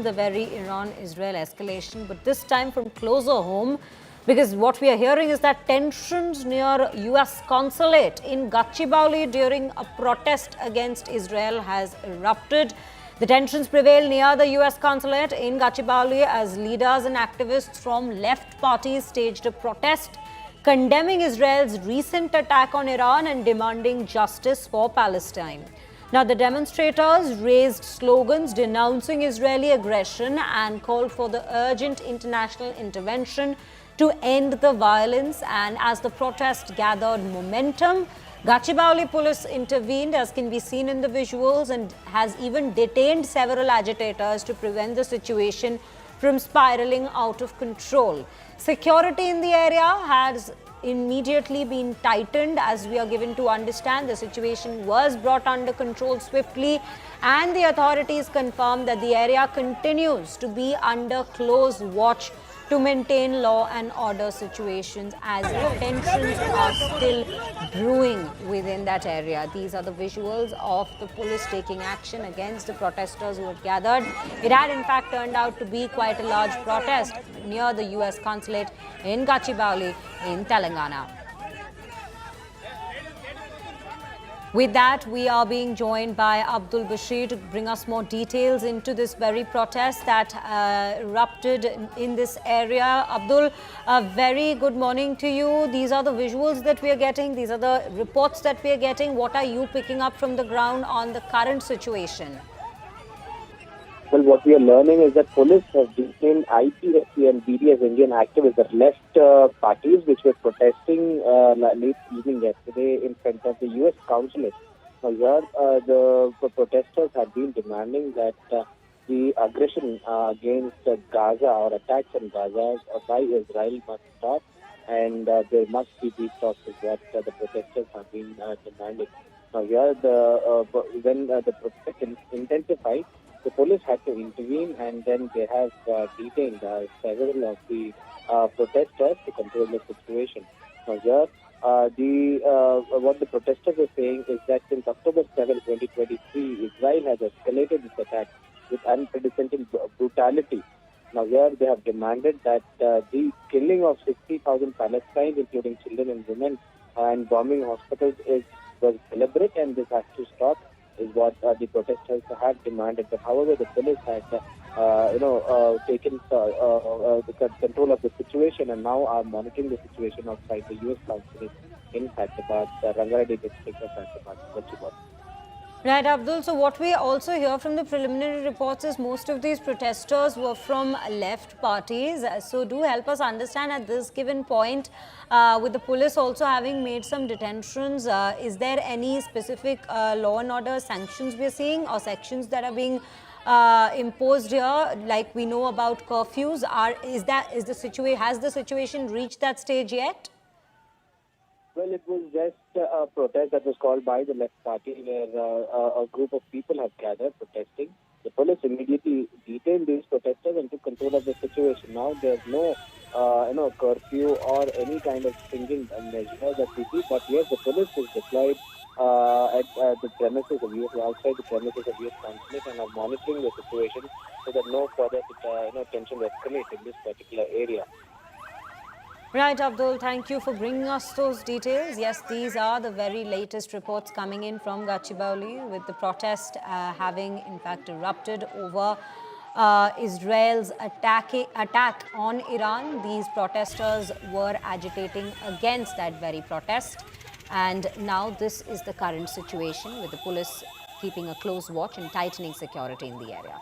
from the very Iran-Israel escalation, but this time from closer home, because what we are hearing is that tensions near US Consulate in Gachibowli during a protest against Israel has erupted. The tensions prevail near the US Consulate in Gachibowli as leaders and activists from left parties staged a protest condemning Israel's recent attack on Iran and demanding justice for Palestine. Now, the demonstrators raised slogans denouncing Israeli aggression and called for the urgent international intervention to end the violence. And as the protest gathered momentum, Gachibowli police intervened, as can be seen in the visuals, and has even detained several agitators to prevent the situation from spiraling out of control. Security in the area has immediately been tightened. As we are given to understand, the situation was brought under control swiftly, and the authorities confirmed that the area continues to be under close watch to maintain law and order situations as tensions are still brewing within that area. These are the visuals of the police taking action against the protesters who had gathered. It had in fact turned out to be quite a large protest near the US Consulate in Gachibowli in Telangana. With that, we are being joined by Abdul Bashir to bring us more details into this very protest that erupted in this area. Abdul, a very good morning to you. These are the visuals that we are getting. These are the reports that we are getting. What are you picking up from the ground on the current situation? Well, what we are learning is that police have detained IPFC and BDS Indian activists, the left parties, which were protesting late evening yesterday in front of the US Consulate. Now, here, the protesters have been demanding that the aggression against Gaza or attacks on Gaza by Israel must stop, and there must be peace talks, is what the protesters have been demanding. Now, here, when the protest intensified, the police had to intervene, and then they have detained several of the protesters to control the situation. Now, here, what the protesters are saying is that since October 7, 2023, Israel has escalated its attack with unprecedented brutality. Now, here they have demanded that the killing of 60,000 Palestinians, including children and women, and bombing hospitals was deliberate, and this has to stop, is what the protesters have demanded. But however, the police had, taken the control of the situation and now are monitoring the situation outside the US Consulate in Hyderabad, Rangareddy district of Hyderabad, Gachibowli. Right, Abdul. So what we also hear from the preliminary reports is most of these protesters were from left parties. So do help us understand at this given point, with the police also having made some detentions, is there any specific law and order sanctions we are seeing or sections that are being imposed here? Like we know about curfews. Has the situation reached that stage yet? Well, it was just a protest that was called by the left party where a group of people have gathered protesting. The police immediately detained these protesters and took control of the situation. Now there's no curfew or any kind of stringent measure that we see. But yes, the police is deployed at the premises of outside the premises of US Consulate and are monitoring the situation so that no further tension escalate in this particular area. Right, Abdul, thank you for bringing us those details. Yes, these are the very latest reports coming in from Gachibowli, with the protest having in fact erupted over Israel's attack on Iran. These protesters were agitating against that very protest. And now this is the current situation, with the police keeping a close watch and tightening security in the area.